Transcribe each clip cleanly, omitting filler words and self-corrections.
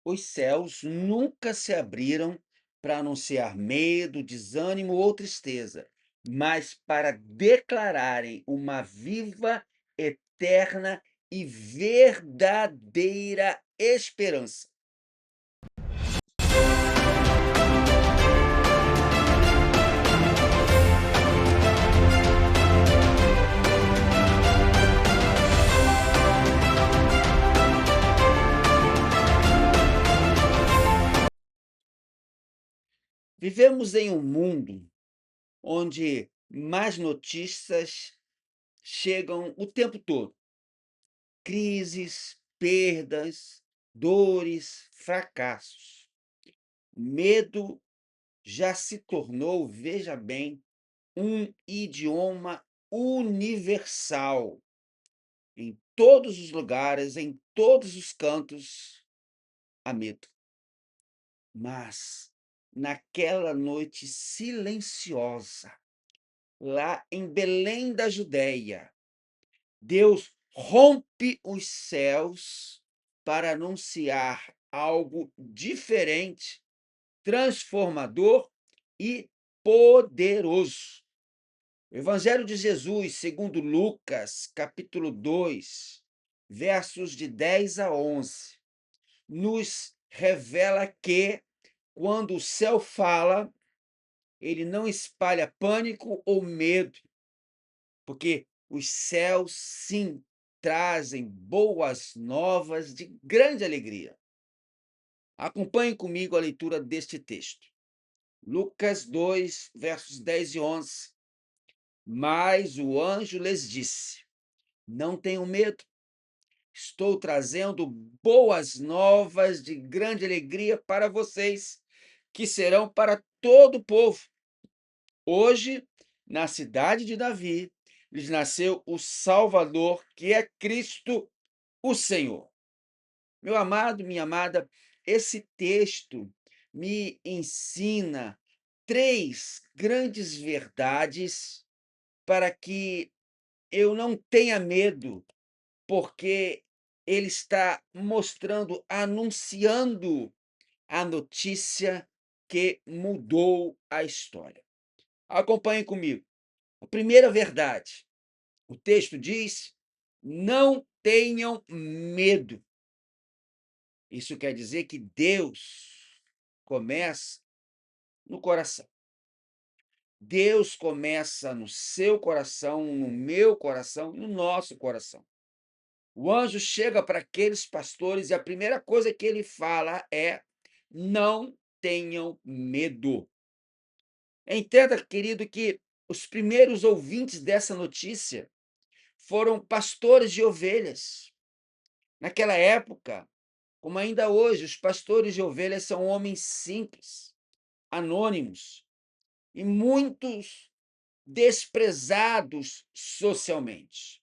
Os céus nunca se abriram para anunciar medo, desânimo ou tristeza, mas para declararem uma viva, eterna e verdadeira esperança. Vivemos em um mundo onde más notícias chegam o tempo todo. Crises, perdas, dores, fracassos. Medo já se tornou, veja bem, um idioma universal. Em todos os lugares, em todos os cantos, há medo. Mas, naquela noite silenciosa, lá em Belém da Judéia, Deus rompe os céus para anunciar algo diferente, transformador e poderoso. O Evangelho de Jesus, segundo Lucas, capítulo 2, versos de 10 a 11, nos revela que, quando o céu fala, ele não espalha pânico ou medo, porque os céus, sim, trazem boas novas de grande alegria. Acompanhe comigo a leitura deste texto. Lucas 2, versos 10 e 11. Mas o anjo lhes disse: Não tenham medo, estou trazendo boas novas de grande alegria para vocês, que serão para todo o povo. Hoje, na cidade de Davi, lhes nasceu o Salvador, que é Cristo, o Senhor. Meu amado, minha amada, esse texto me ensina três grandes verdades para que eu não tenha medo, porque ele está mostrando, anunciando a notícia que mudou a história. Acompanhe comigo. A primeira verdade, o texto diz: não tenham medo. Isso quer dizer que Deus começa no coração. Deus começa no seu coração, no meu coração, no nosso coração. O anjo chega para aqueles pastores e a primeira coisa que ele fala é: não tenham medo. Entenda, querido, que os primeiros ouvintes dessa notícia foram pastores de ovelhas. Naquela época, como ainda hoje, os pastores de ovelhas são homens simples, anônimos e muitos desprezados socialmente.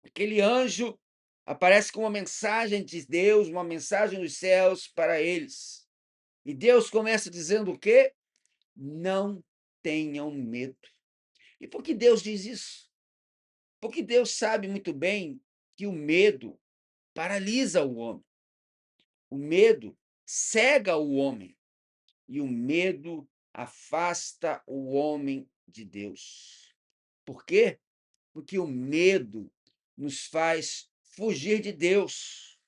Aquele anjo aparece com uma mensagem de Deus, uma mensagem dos céus para eles. E Deus começa dizendo o quê? Não tenham medo. E por que Deus diz isso? Porque Deus sabe muito bem que o medo paralisa o homem. O medo cega o homem. E o medo afasta o homem de Deus. Por quê? Porque o medo nos faz fugir de Deus.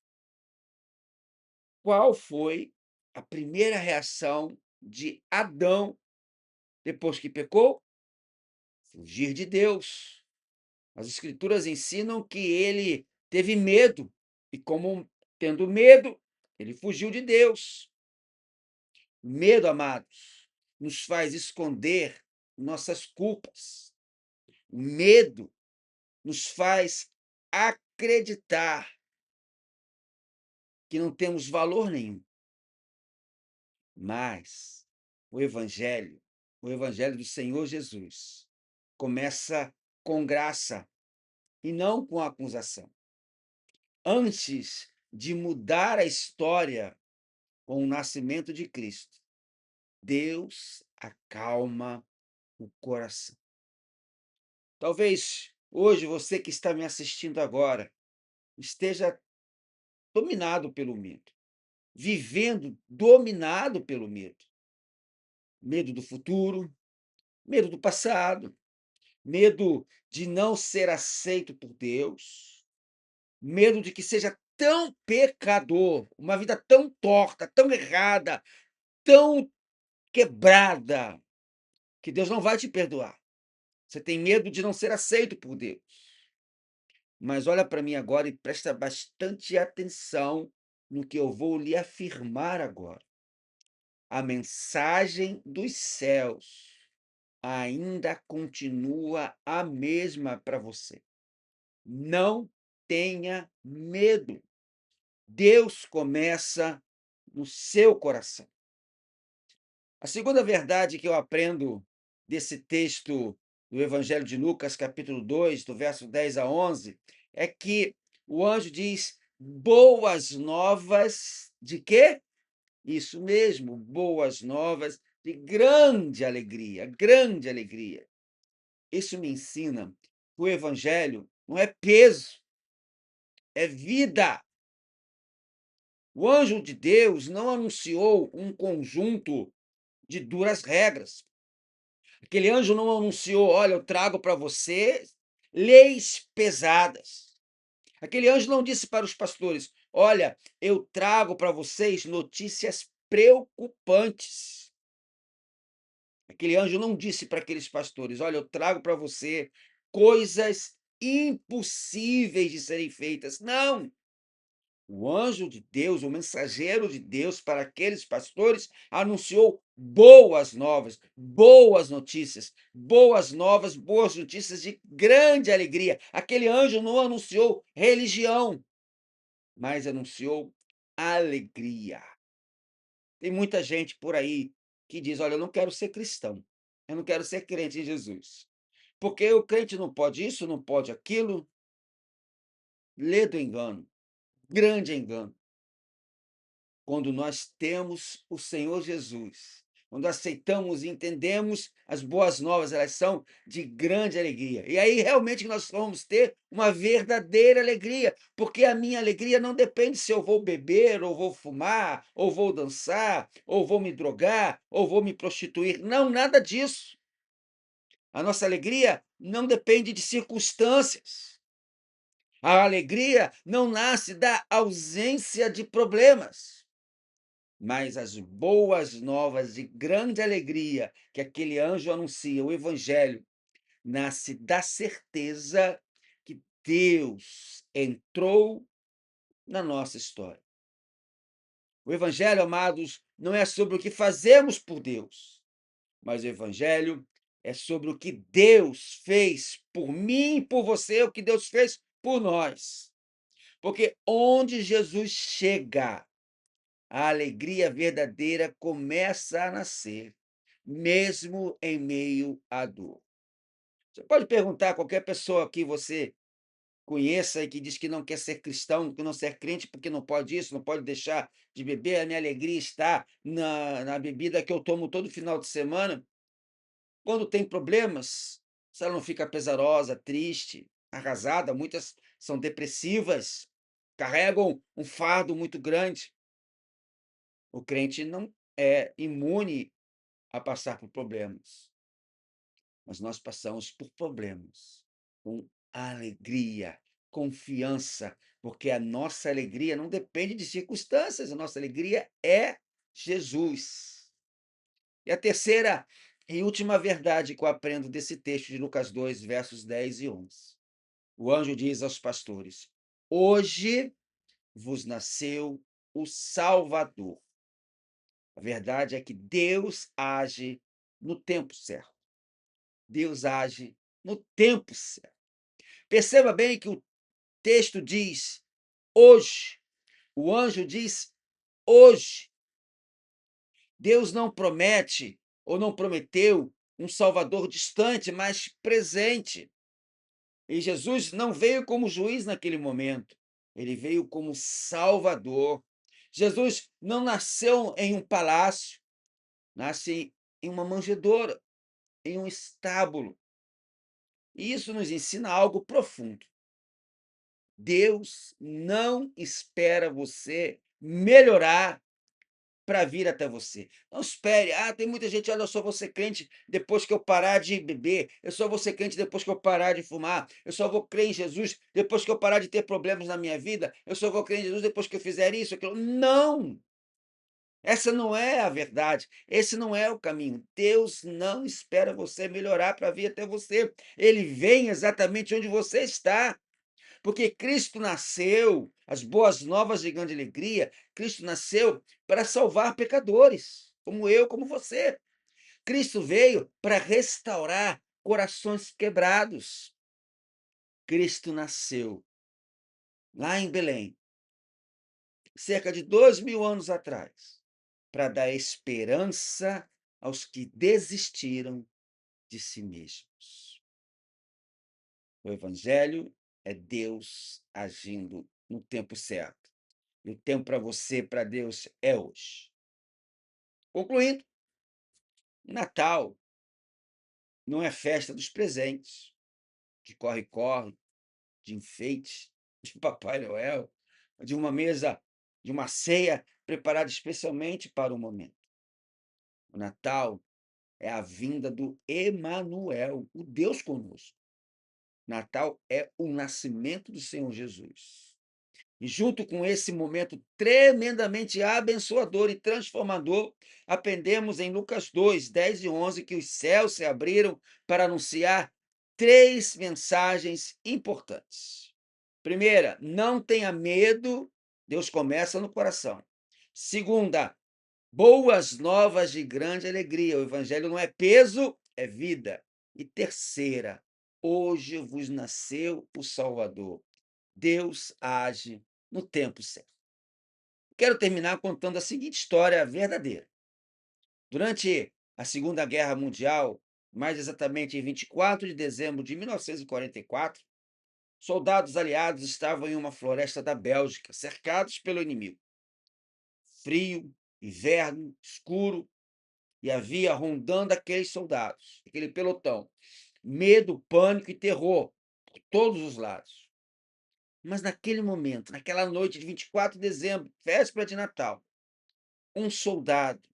Qual foi a primeira reação de Adão depois que pecou? Fugir de Deus. As Escrituras ensinam que ele teve medo, e como tendo medo, ele fugiu de Deus. Medo, amados, nos faz esconder nossas culpas. O medo nos faz acreditar que não temos valor nenhum. Mas o evangelho do Senhor Jesus, começa com graça e não com acusação. Antes de mudar a história com o nascimento de Cristo, Deus acalma o coração. Talvez hoje você que está me assistindo agora esteja dominado pelo medo. vivendo dominado pelo medo. Medo do futuro, medo do passado, medo de não ser aceito por Deus, medo de que seja tão pecador, uma vida tão torta, tão errada, tão quebrada, que Deus não vai te perdoar. Você tem medo de não ser aceito por Deus. Mas olha para mim agora e presta bastante atenção no que eu vou lhe afirmar agora. A mensagem dos céus ainda continua a mesma para você. Não tenha medo. Deus começa no seu coração. A segunda verdade que eu aprendo desse texto do Evangelho de Lucas, capítulo 2, do verso 10 a 11, é que o anjo diz: boas novas de quê? Isso mesmo, boas novas de grande alegria, grande alegria. Isso me ensina que o Evangelho não é peso, é vida. O anjo de Deus não anunciou um conjunto de duras regras. Aquele anjo não anunciou: olha, eu trago para você leis pesadas. Aquele anjo não disse para os pastores: olha, eu trago para vocês notícias preocupantes. Aquele anjo não disse para aqueles pastores: olha, eu trago para você coisas impossíveis de serem feitas. Não! O anjo de Deus, o mensageiro de Deus para aqueles pastores, anunciou boas novas, boas notícias de grande alegria. Aquele anjo não anunciou religião, mas anunciou alegria. Tem muita gente por aí que diz: olha, eu não quero ser cristão, eu não quero ser crente em Jesus, porque o crente não pode isso, não pode aquilo. Lê do engano, grande engano. Quando nós temos o Senhor Jesus, quando aceitamos e entendemos as boas novas, elas são de grande alegria. E aí realmente nós vamos ter uma verdadeira alegria, porque a minha alegria não depende se eu vou beber, ou vou fumar, ou vou dançar, ou vou me drogar, ou vou me prostituir. Não, nada disso. A nossa alegria não depende de circunstâncias. A alegria não nasce da ausência de problemas. Mas as boas novas de grande alegria que aquele anjo anuncia, o evangelho, nasce da certeza que Deus entrou na nossa história. O evangelho, amados, não é sobre o que fazemos por Deus, mas o evangelho é sobre o que Deus fez por mim e por você, o que Deus fez por nós. Porque onde Jesus chega, a alegria verdadeira começa a nascer, mesmo em meio à dor. Você pode perguntar a qualquer pessoa que você conheça e que diz que não quer ser cristão, que não ser crente, porque não pode isso, não pode deixar de beber. A minha alegria está na bebida que eu tomo todo final de semana. Quando tem problemas, se ela não fica pesarosa, triste, arrasada, muitas são depressivas, carregam um fardo muito grande. O crente não é imune a passar por problemas, mas nós passamos por problemas com alegria, confiança, porque a nossa alegria não depende de circunstâncias, a nossa alegria é Jesus. E a terceira e última verdade que eu aprendo desse texto de Lucas 2, versos 10 e 11. O anjo diz aos pastores: hoje vos nasceu o Salvador. A verdade é que Deus age no tempo certo. Deus age no tempo certo. Perceba bem que o texto diz hoje. O anjo diz hoje. Deus não promete ou não prometeu um Salvador distante, mas presente. E Jesus não veio como juiz naquele momento. Ele veio como Salvador. Jesus não nasceu em um palácio, nasce em uma manjedoura, em um estábulo. E isso nos ensina algo profundo. Deus não espera você melhorar para vir até você. Não espere: "Ah, tem muita gente, olha, eu só vou ser crente depois que eu parar de beber, eu só vou ser crente depois que eu parar de fumar, eu só vou crer em Jesus depois que eu parar de ter problemas na minha vida, eu só vou crer em Jesus depois que eu fizer isso, aquilo". Não! Essa não é a verdade, esse não é o caminho. Deus não espera você melhorar para vir até você. Ele vem exatamente onde você está. Porque Cristo nasceu, as boas novas de grande alegria, Cristo nasceu para salvar pecadores, como eu, como você. Cristo veio para restaurar corações quebrados. Cristo nasceu lá em Belém, cerca de 2000 anos atrás, para dar esperança aos que desistiram de si mesmos. O Evangelho é Deus agindo no tempo certo. E o tempo para você, para Deus, é hoje. Concluindo, Natal não é festa dos presentes, de corre-corre, de enfeite, de Papai Noel, de uma mesa, de uma ceia preparada especialmente para o momento. O Natal é a vinda do Emanuel, o Deus conosco. Natal é o nascimento do Senhor Jesus. E junto com esse momento tremendamente abençoador e transformador, aprendemos em Lucas 2, 10 e 11 que os céus se abriram para anunciar 3 mensagens importantes. Primeira, não tenha medo, Deus começa no coração. Segunda, boas novas de grande alegria, o evangelho não é peso, é vida. E terceira, hoje vos nasceu o Salvador. Deus age no tempo certo. Quero terminar contando a seguinte história verdadeira. Durante a Segunda Guerra Mundial, mais exatamente em 24 de dezembro de 1944, soldados aliados estavam em uma floresta da Bélgica, cercados pelo inimigo. Frio, inverno, escuro, e havia rondando aqueles soldados, aquele pelotão, medo, pânico e terror por todos os lados. Mas naquele momento, naquela noite de 24 de dezembro, véspera de Natal, um soldado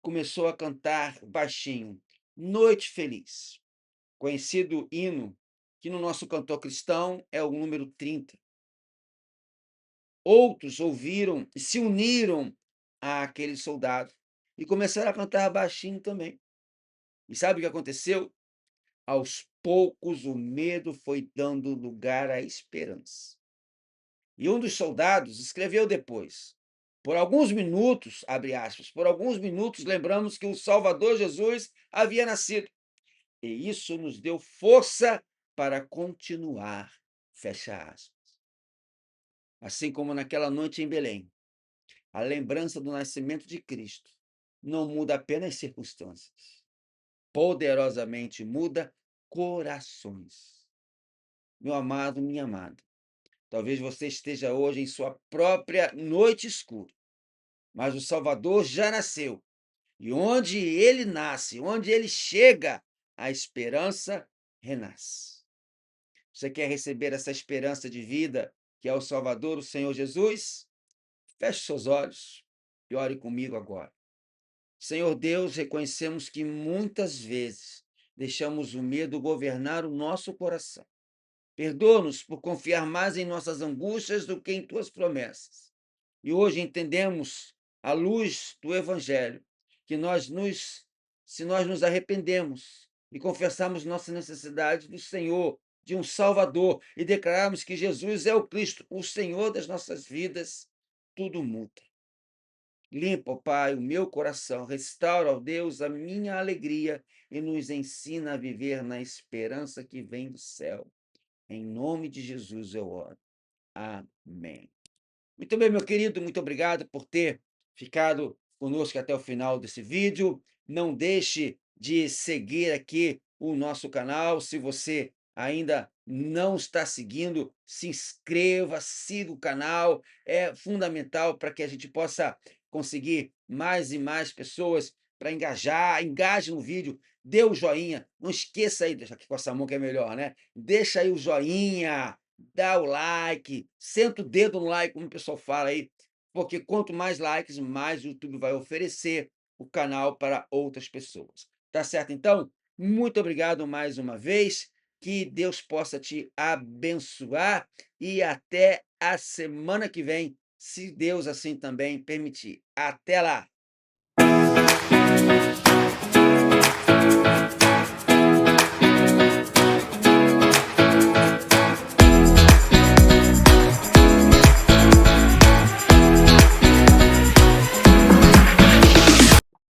começou a cantar baixinho, Noite Feliz, conhecido hino que no nosso cantor cristão é o número 30. Outros ouviram e se uniram àquele soldado e começaram a cantar baixinho também. E sabe o que aconteceu? Aos poucos o medo foi dando lugar à esperança. E um dos soldados escreveu depois: por alguns minutos, abre aspas, por alguns minutos lembramos que o Salvador Jesus havia nascido. E isso nos deu força para continuar, fecha aspas. Assim como naquela noite em Belém, a lembrança do nascimento de Cristo não muda apenas circunstâncias, poderosamente muda corações. Meu amado, minha amada, talvez você esteja hoje em sua própria noite escura, mas o Salvador já nasceu. E onde ele nasce, onde ele chega, a esperança renasce. Você quer receber essa esperança de vida, que é o Salvador, o Senhor Jesus? Feche seus olhos e ore comigo agora. Senhor Deus, reconhecemos que muitas vezes deixamos o medo governar o nosso coração. Perdoa-nos por confiar mais em nossas angústias do que em tuas promessas. E hoje entendemos, à luz do Evangelho, que se nós nos arrependemos e confessarmos nossa necessidade do Senhor, de um Salvador, e declararmos que Jesus é o Cristo, o Senhor das nossas vidas, tudo muda. Limpa, ó Pai, o meu coração, restaura, ó Deus, a minha alegria e nos ensina a viver na esperança que vem do céu. Em nome de Jesus eu oro. Amém. Muito bem, meu querido, muito obrigado por ter ficado conosco até o final desse vídeo. Não deixe de seguir aqui o nosso canal. Se você ainda não está seguindo, se inscreva, siga o canal. É fundamental para que a gente possa conseguir mais e mais pessoas para engajar. Engaje no vídeo, dê o joinha. Não esqueça aí, deixa aqui com essa mão que é melhor, né? Deixa aí o joinha, dá o like, senta o dedo no like, como o pessoal fala aí, porque quanto mais likes, mais o YouTube vai oferecer o canal para outras pessoas. Tá certo então? Muito obrigado mais uma vez, que Deus possa te abençoar e até a semana que vem, se Deus assim também permitir. Até lá!